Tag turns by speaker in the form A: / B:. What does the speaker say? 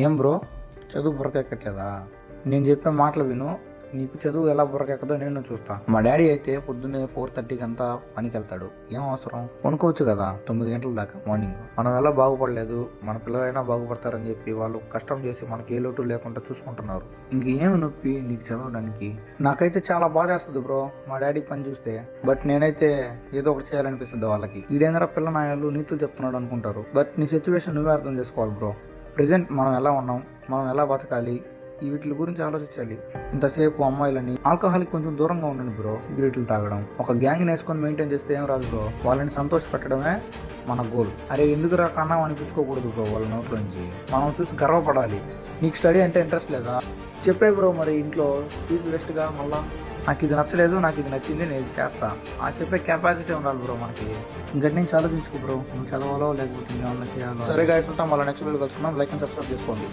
A: ఏం బ్రో, చదువు బుర్రకెక్కట్లేదా? నేను చెప్పే మాటలు విను. నీకు చదువు ఎలా బుర్రకెక్కదో నేను చూస్తా. మా డాడీ అయితే పొద్దున్నే 4:30కి అంతా పనికి వెళ్తాడు. ఏం అవసరం, కొనుక్కోవచ్చు కదా 9 గంటల దాకా మార్నింగ్. మనం ఎలా బాగుపడలేదు, మన పిల్లలైనా బాగుపడతారని చెప్పి వాళ్ళు కష్టం చేసి మనకి ఏ లోటు లేకుండా చూసుకుంటున్నారు. ఇంకేమి నొప్పి నీకు చదవడానికి? నాకైతే చాలా బాధ వేస్తుంది బ్రో మా డాడీ పని చూస్తే. బట్ నేనైతే ఏదో ఒకటి చేయాలనిపిస్తుంది వాళ్ళకి. ఈడేంద్ర పిల్ల నాయాలు నీతులు చెప్తున్నాడు అనుకుంటారు. బట్ నీ సిచ్యువేషన్ నువ్వే అర్థం చేసుకోవాలి బ్రో. ప్రజెంట్ మనం ఎలా ఉన్నాం, మనం ఎలా బతకాలి, ఈ వీటి గురించి ఆలోచించాలి. ఇంతసేపు అమ్మాయిలని ఆల్కహాల్కి కొంచెం దూరంగా ఉండండి బ్రో. సిగరెట్లు తాగడం, ఒక గ్యాంగ్ వేసుకొని మెయింటైన్ చేస్తే ఏం రాదు బ్రో. వాళ్ళని సంతోష పెట్టడమే మన గోల్. అరే ఎందుకు రా కన్నా అనిపించుకోకూడదు బ్రో వాళ్ళ నోట్లోంచి. మనం చూసి గర్వపడాలి. నీకు స్టడీ అంటే ఇంట్రెస్ట్ లేదా? చెప్పే బ్రో. మరి ఇంట్లో ఫీజు వేస్ట్గా మళ్ళా నాకు ఇది నచ్చలేదు, నాకు ఇది నచ్చింది, నేను ఇది చేస్తా ఆ చెప్పే కెపాసిటీ ఉండాలి బ్రో మనకి. ఇంకటి నుంచి ఆలోచించుకో బ్రో, నువ్వు చదవాలో లేకపోతే ఏమన్నా చేయాలో. సరే గాయస్, ఉంటాం. మళ్ళీ నెక్స్ట్ వీడియో కలుసుకున్నాం. లైక్ అండ్ సబ్స్క్రైబ్ చేసుకోండి.